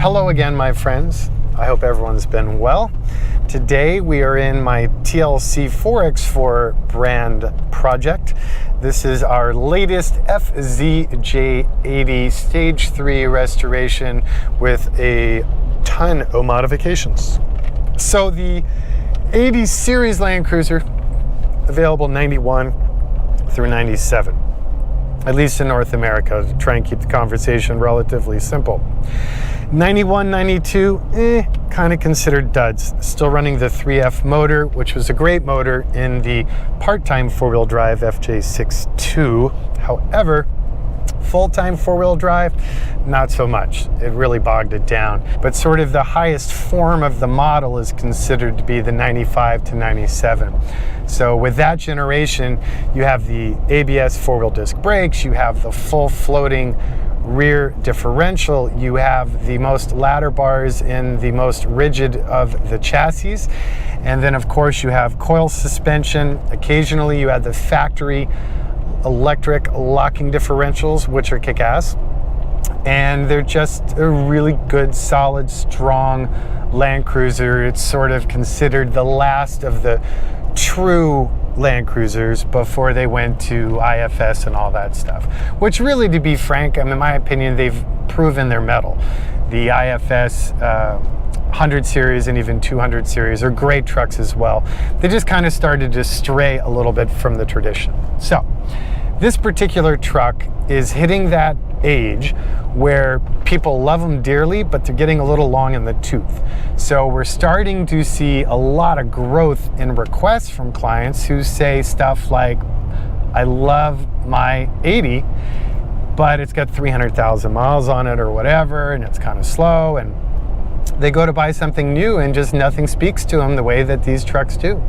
Hello again, my friends. I hope everyone's been well. Today we are in my TLC 4X4 brand project. This is our latest FZJ80 Stage 3 restoration with a ton of modifications. So the 80 series Land Cruiser, available 91 through 97, at least in North America, to try and keep the conversation relatively simple. 91, 92, kind of considered duds. Still running the 3F motor, which was a great motor in the part-time four-wheel drive FJ62. However, full-time four-wheel drive, not so much. It really bogged it down. But sort of the highest form of the model is considered to be the 95 to 97. So with that generation, you have the ABS four-wheel disc brakes, you have the full floating rear differential, you have the most ladder bars in the most rigid of the chassis, and then of course you have coil suspension. Occasionally you have the factory electric locking differentials, which are kick-ass, and they're just a really good, solid, strong Land Cruiser. It's sort of considered the last of the true Land Cruisers before they went to IFS and all that stuff, which really, to be frank, in my opinion, they've proven their mettle. The IFS 100 series and even 200 series are great trucks as well. They just kind of started to stray a little bit from the tradition. So this particular truck is hitting that age where people love them dearly, but they're getting a little long in the tooth. So we're starting to see a lot of growth in requests from clients who say stuff like, I love my 80, but it's got 300,000 miles on it or whatever, and it's kind of slow, and they go to buy something new and just nothing speaks to them the way that these trucks do.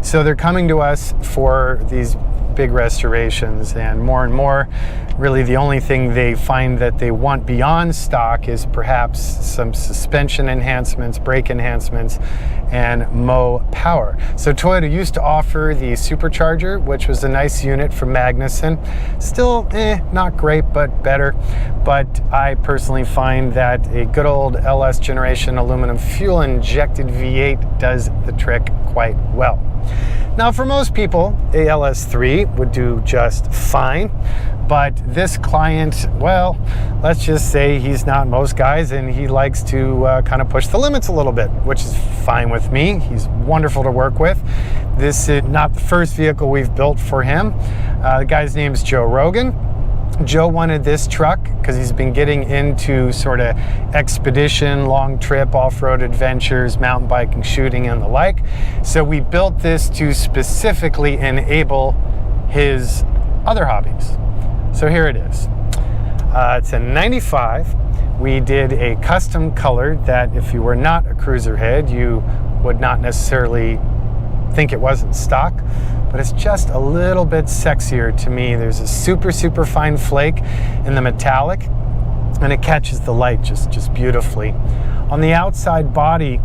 So they're coming to us for these big restorations, and more, really the only thing they find that they want beyond stock is perhaps some suspension enhancements, brake enhancements, and mow power. So Toyota used to offer the Supercharger, which was a nice unit from Magnuson. Still, not great, but better. But I personally find that a good old LS generation aluminum fuel injected V8 does the trick quite well. Now, for most people, a LS3 would do just fine, but this client, well, let's just say he's not most guys, and he likes to kind of push the limits a little bit, which is fine with me. He's wonderful to work with. This is not the first vehicle we've built for him. The guy's name is Joe Rogan. Joe wanted this truck because he's been getting into sort of expedition, long trip, off-road adventures, mountain biking, shooting, and the like. So we built this to specifically enable his other hobbies. So here it is. It's a 95. We did a custom color that if you were not a cruiser head, you would not necessarily think it wasn't stock, but it's just a little bit sexier to me. There's a super fine flake in the metallic, and it catches the light just beautifully. On the outside body,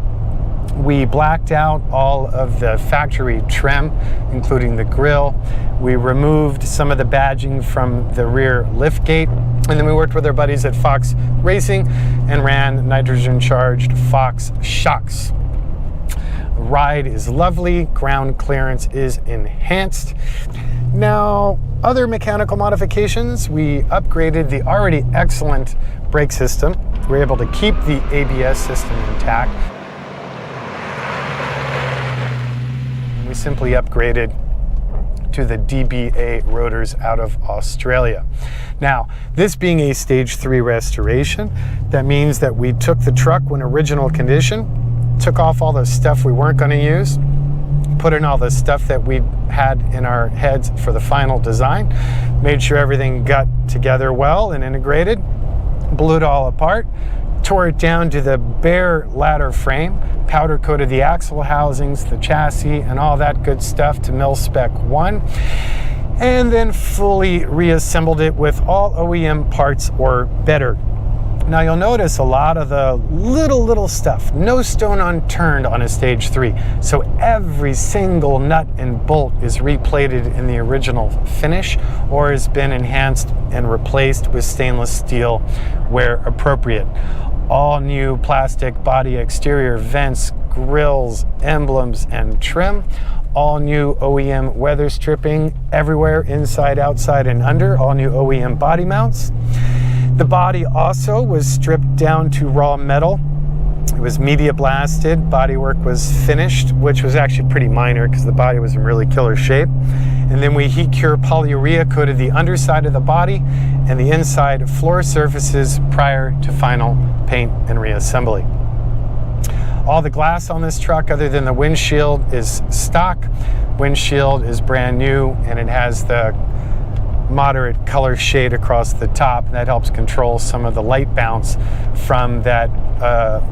we blacked out all of the factory trim, including the grille. We removed some of the badging from the rear liftgate, and then we worked with our buddies at Fox Racing and ran nitrogen-charged Fox shocks. Ride is lovely, ground clearance is enhanced. Now, other mechanical modifications, we upgraded the already excellent brake system. We were able to keep the ABS system intact. We simply upgraded to the DBA rotors out of Australia. Now, this being a stage 3 restoration, that means that we took the truck when original condition, took off all the stuff we weren't going to use, put in all the stuff that we had in our heads for the final design, made sure everything got together well and integrated, blew it all apart, tore it down to the bare ladder frame, powder coated the axle housings, the chassis, and all that good stuff to mil spec 1, and then fully reassembled it with all OEM parts or better. Now you'll notice a lot of the little stuff, no stone unturned on a stage 3. So every single nut and bolt is replated in the original finish or has been enhanced and replaced with stainless steel where appropriate. all new plastic body exterior vents, grills, emblems, and trim. All new OEM weather stripping everywhere, inside, outside, and under. All new OEM body mounts. The body also was stripped down to raw metal. It was media blasted. Bodywork was finished, which was actually pretty minor because the body was in really killer shape. And then we heat cure polyurea coated the underside of the body and the inside floor surfaces prior to final paint and reassembly. All the glass on this truck, other than the windshield, is stock. Windshield is brand new, and it has the moderate color shade across the top, and that helps control some of the light bounce from that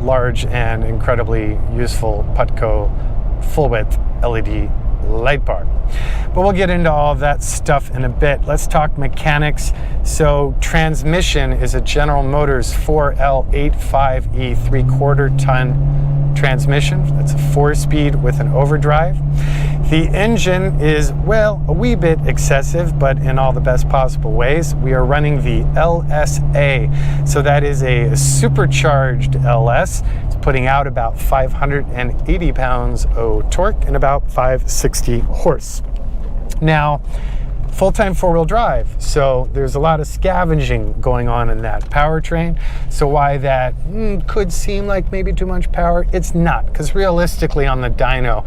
large and incredibly useful Putco full-width LED light bar. But we'll get into all of that stuff in a bit. Let's talk mechanics. So transmission is a General Motors 4L85E 3/4 ton transmission. That's a 4-speed with an overdrive. The engine is, well, a wee bit excessive, but in all the best possible ways. We are running the LSA. So that is a supercharged LS. It's putting out about 580 pounds of torque and about 560 horse. Now, full-time four-wheel drive, so there's a lot of scavenging going on in that powertrain. So why that could seem like maybe too much power, it's not, because realistically on the dyno,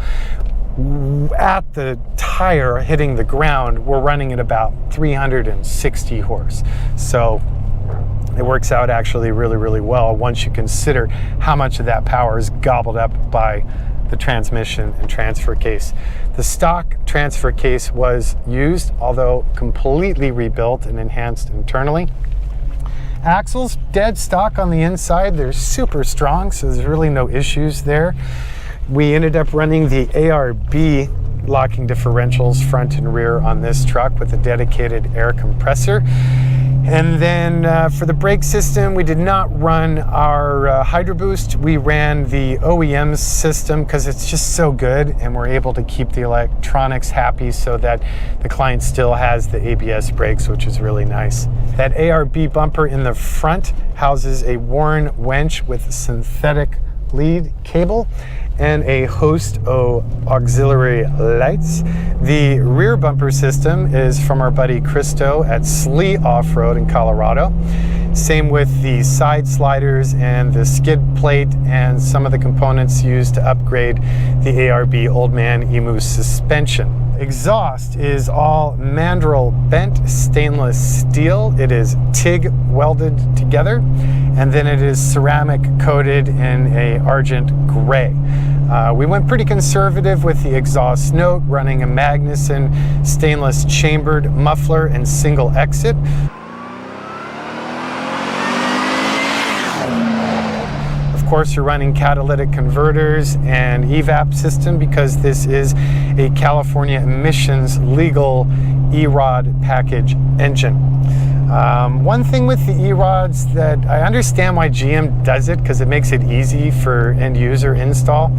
at the tire hitting the ground, we're running at about 360 horse. So it works out actually really, really well once you consider how much of that power is gobbled up by the transmission and transfer case. The stock transfer case was used, although completely rebuilt and enhanced internally. Axles, dead stock on the inside. They're super strong, so there's really no issues there. We ended up running the ARB locking differentials front and rear on this truck with a dedicated air compressor. And then for the brake system, we did not run our Hydro Boost. We ran the OEM system because it's just so good, and we're able to keep the electronics happy so that the client still has the ABS brakes, which is really nice. That ARB bumper in the front houses a Warren winch with synthetic lead cable and a host of auxiliary lights. The rear bumper system is from our buddy Christo at Slee Off-Road in Colorado. Same with the side sliders and the skid plate and some of the components used to upgrade the ARB Old Man Emu suspension. Exhaust is all mandrel bent stainless steel. It is TIG welded together, and then it is ceramic coated in a argent gray. We went pretty conservative with the exhaust note, running a Magnuson stainless chambered muffler and single exit. Of course, you're running catalytic converters and evap system because this is a California emissions legal E-Rod package engine. One thing with the E-Rods that I understand why GM does it, because it makes it easy for end user install,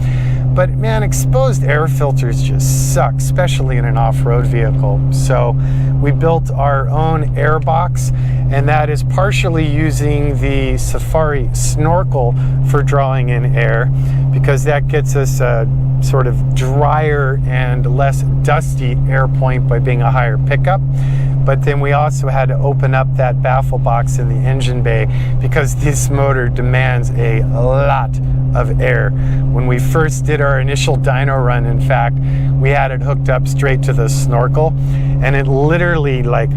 but man, exposed air filters just suck, especially in an off-road vehicle. So we built our own air box, and that is partially using the Safari snorkel for drawing in air, because that gets us a sort of drier and less dusty air point by being a higher pickup. But then we also had to open up that baffle box in the engine bay because this motor demands a lot of air. When we first did our initial dyno run, in fact, we had it hooked up straight to the snorkel, and it literally like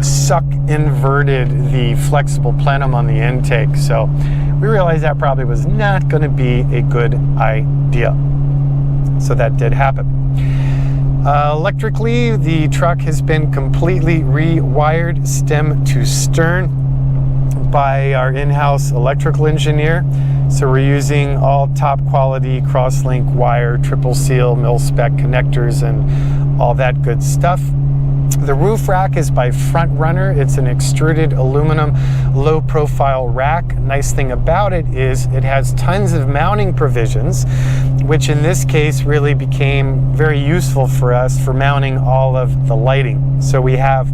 suck inverted the flexible plenum on the intake. So we realized that probably was not going to be a good idea. So that did happen. Electrically, the truck has been completely rewired stem to stern by our in-house electrical engineer. So we're using all top quality cross-link wire, triple seal, mil-spec connectors, and all that good stuff. The roof rack is by Front Runner. It's an extruded aluminum low profile rack. Nice thing about it is it has tons of mounting provisions, which in this case really became very useful for us for mounting all of the lighting. So we have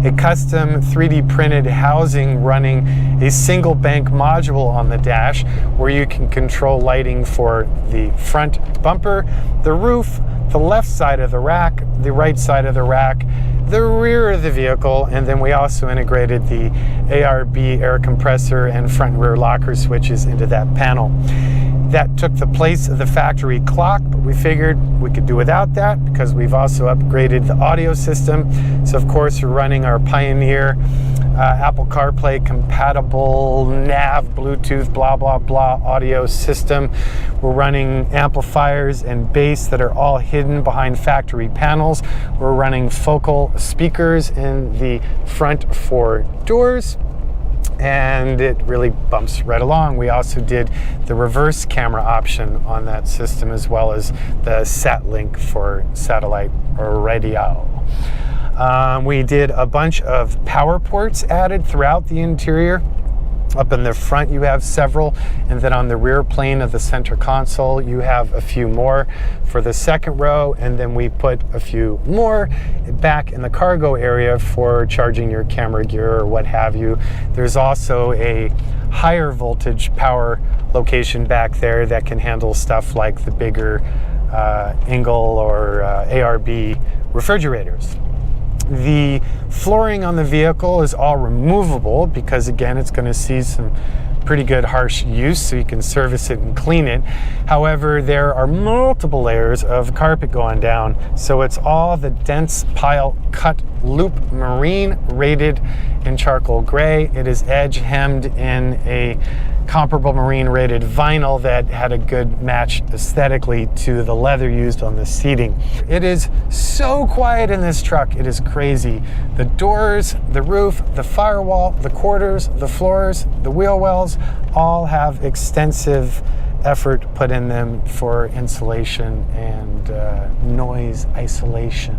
a custom 3D printed housing running a single bank module on the dash where you can control lighting for the front bumper, the roof, the left side of the rack, the right side of the rack, the rear of the vehicle, and then we also integrated the ARB air compressor and front and rear locker switches into that panel. That took the place of the factory clock, but we figured we could do without that because we've also upgraded the audio system. So of course we're running our Pioneer Apple CarPlay compatible nav, Bluetooth, blah, blah, blah audio system. We're running amplifiers and bass that are all hidden behind factory panels. We're running focal speakers in the front 4 doors. And it really bumps right along. We also did the reverse camera option on that system, as well as the SatLink for satellite radio. We did a bunch of power ports added throughout the interior. Up in the front you have several, and then on the rear plane of the center console you have a few more for the second row, and then we put a few more back in the cargo area for charging your camera gear or what have you. There's also a higher voltage power location back there that can handle stuff like the bigger Engel or ARB refrigerators. The flooring on the vehicle is all removable because, again, it's going to see some pretty good harsh use, so you can service it and clean it. However, there are multiple layers of carpet going down, so it's all the dense pile cut loop marine, rated in charcoal gray. It is edge hemmed in a comparable marine rated vinyl that had a good match aesthetically to the leather used on the seating. It is so quiet in this truck, it is crazy. The doors, the roof, the firewall, the quarters, the floors, the wheel wells all have extensive effort put in them for insulation and noise isolation.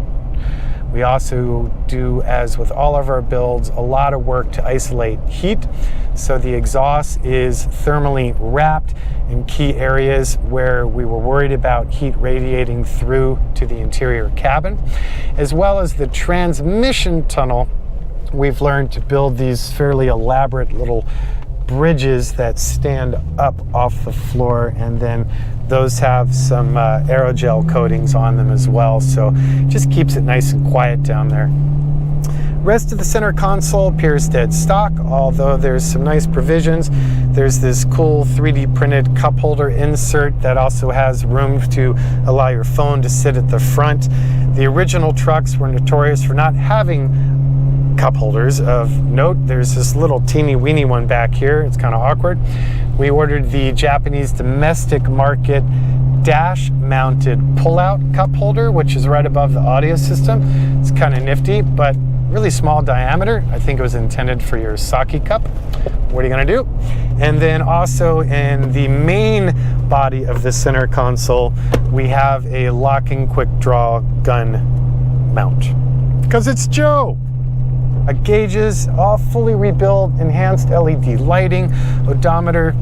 We also do, as with all of our builds, a lot of work to isolate heat. So the exhaust is thermally wrapped in key areas where we were worried about heat radiating through to the interior cabin, as well as the transmission tunnel. We've learned to build these fairly elaborate little bridges that stand up off the floor, and then those have some aerogel coatings on them as well, so it just keeps it nice and quiet down there. Rest of the center console appears dead stock, although there's some nice provisions. There's this cool 3D printed cup holder insert that also has room to allow your phone to sit at the front. The original trucks were notorious for not having cup holders of note. There's this little teeny weeny one back here. It's kind of awkward. We ordered the Japanese domestic market dash mounted pull-out cup holder, which is right above the audio system. It's kind of nifty, but really small diameter. I think it was intended for your sake cup. What are you gonna do? And then also in the main body of the center console, we have a locking quick draw gun mount. Because it's Joe! Gauges, all fully rebuilt, enhanced LED lighting, odometer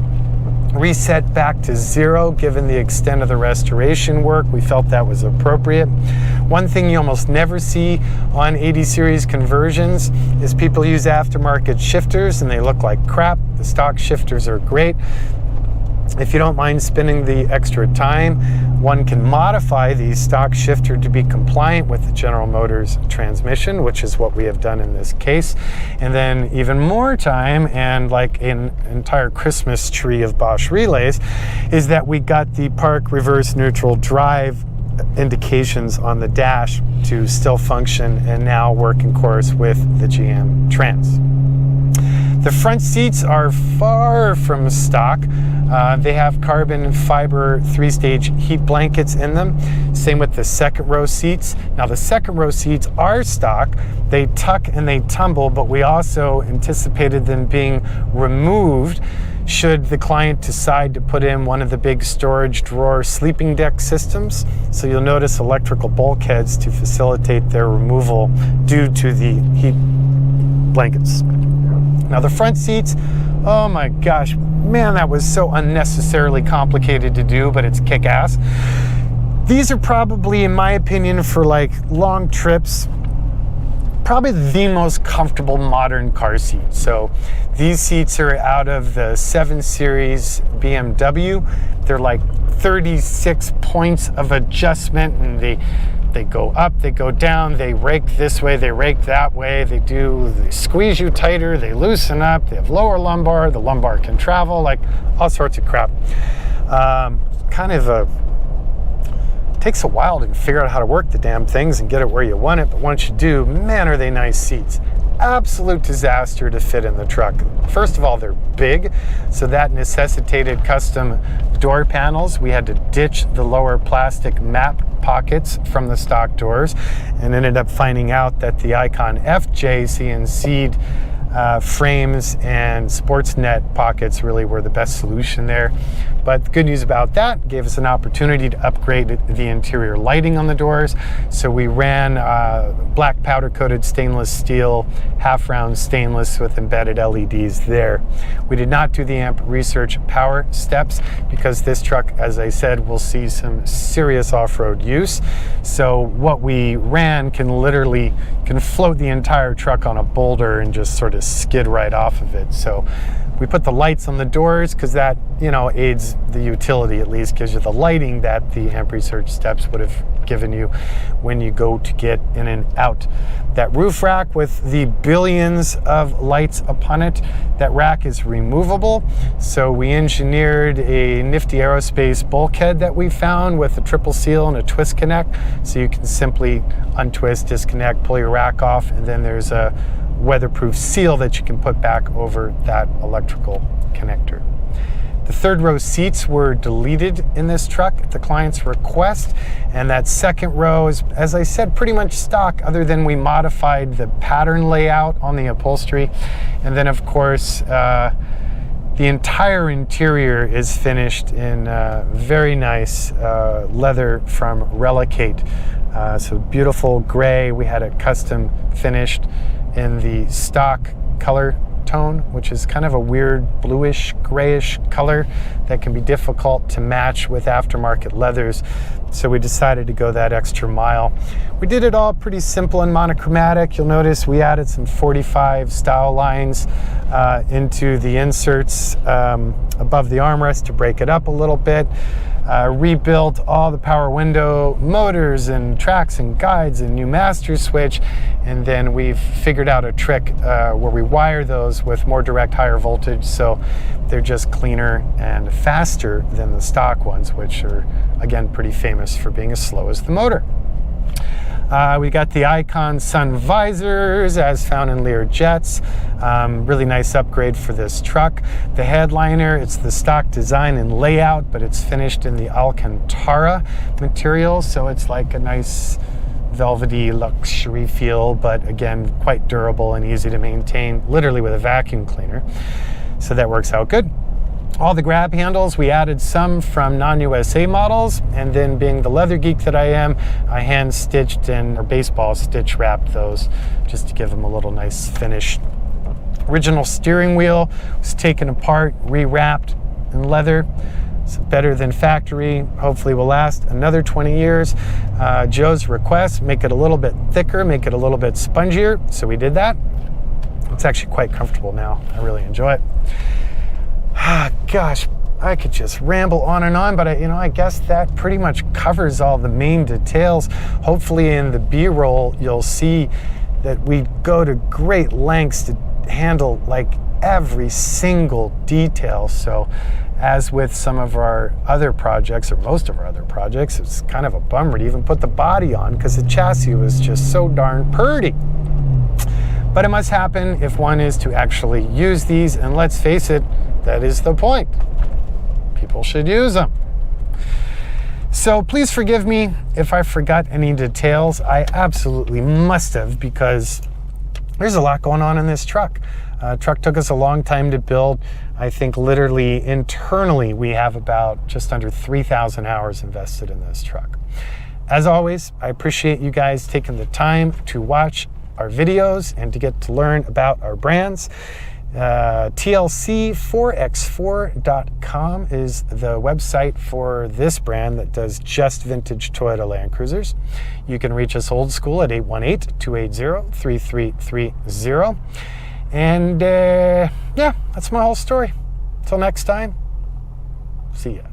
reset back to 0 given the extent of the restoration work. We felt that was appropriate. One thing you almost never see on 80 series conversions is people use aftermarket shifters and they look like crap. The stock shifters are great. If you don't mind spending the extra time, one can modify the stock shifter to be compliant with the General Motors transmission, which is what we have done in this case. And then even more time, and like an entire Christmas tree of Bosch relays, is that we got the park reverse neutral drive indications on the dash to still function and now work in course with the GM Trans. The front seats are far from stock. They have carbon fiber 3-stage heat blankets in them. Same with the second row seats. Now the second row seats are stock. They tuck and they tumble, but we also anticipated them being removed should the client decide to put in one of the big storage drawer sleeping deck systems. So you'll notice electrical bulkheads to facilitate their removal due to the heat blankets. Now the front seats, oh my gosh, man, that was so unnecessarily complicated to do, but it's kick-ass. These are probably, in my opinion, for like long trips, probably the most comfortable modern car seat. So these seats are out of the 7 Series BMW. They're like 36 points of adjustment, and they go up, they go down, they rake this way, they rake that way, they squeeze you tighter, they loosen up, they have lower lumbar, the lumbar can travel, like all sorts of crap. Takes a while to figure out how to work the damn things and get it where you want it, but once you do, man, are they nice seats. Absolute disaster to fit in the truck. First of all, they're big, so that necessitated custom door panels. We had to ditch the lower plastic map pockets from the stock doors and ended up finding out that the Icon FJ CNC'd frames and Sportsnet pockets really were the best solution there. But the good news about that, gave us an opportunity to upgrade the interior lighting on the doors. So we ran black powder coated stainless steel, half round stainless with embedded LEDs there. We did not do the amp research power steps because this truck, as I said, will see some serious off-road use. So what we ran can float the entire truck on a boulder and just sort of skid right off of it. So we put the lights on the doors because that, aids the utility, at least gives you the lighting that the amp research steps would have given you when you go to get in and out. That roof rack with the billions of lights upon it, that rack is removable. So we engineered a nifty aerospace bulkhead that we found with a triple seal and a twist connect. So you can simply untwist, disconnect, pull your rack off, and then there's a weatherproof seal that you can put back over that electrical connector. The third row seats were deleted in this truck at the client's request, and that second row is, as I said, pretty much stock, other than we modified the pattern layout on the upholstery. And then of course the entire interior is finished in very nice leather from Relicate. So beautiful gray. We had it custom finished in the stock color tone, which is kind of a weird bluish grayish color that can be difficult to match with aftermarket leathers. So we decided to go that extra mile. We did it all pretty simple and monochromatic. You'll notice we added some 45 style lines into the inserts above the armrest to break it up a little bit. Rebuilt all the power window motors and tracks and guides and new master switch, and then we've figured out a trick where we wire those with more direct higher voltage, so they're just cleaner and faster than the stock ones, which are again pretty famous for being as slow as the motor. We got the Icon sun visors as found in Lear jets. Really nice upgrade for this truck. The headliner, it's the stock design and layout, but it's finished in the Alcantara material, so it's like a nice velvety luxury feel, but again quite durable and easy to maintain, literally with a vacuum cleaner. So that works out good. All the grab handles, we added some from non-USA models, and then being the leather geek that I am, I hand stitched or baseball stitch wrapped those just to give them a little nice finish. Original steering wheel was taken apart, rewrapped in leather. It's better than factory, hopefully will last another 20 years. Joe's request, make it a little bit thicker, make it a little bit spongier, so we did that. It's actually quite comfortable now. I really enjoy it. Gosh, I could just ramble on and on, but I guess that pretty much covers all the main details. Hopefully in the B-roll, you'll see that we go to great lengths to handle like every single detail. So as with some of our other projects, or most of our other projects, it's kind of a bummer to even put the body on because the chassis was just so darn purty. But it must happen if one is to actually use these, and let's face it, that is the point. People should use them. So please forgive me if I forgot any details. I absolutely must have, because there's a lot going on in this truck. Truck took us a long time to build. I think literally internally we have about just under 3,000 hours invested in this truck. As always, I appreciate you guys taking the time to watch our videos and to get to learn about our brands. TLC4x4.com is the website for this brand that does just vintage Toyota Land Cruisers. You can reach us old school at 818-280-3330. And yeah, that's my whole story. Till next time, see ya.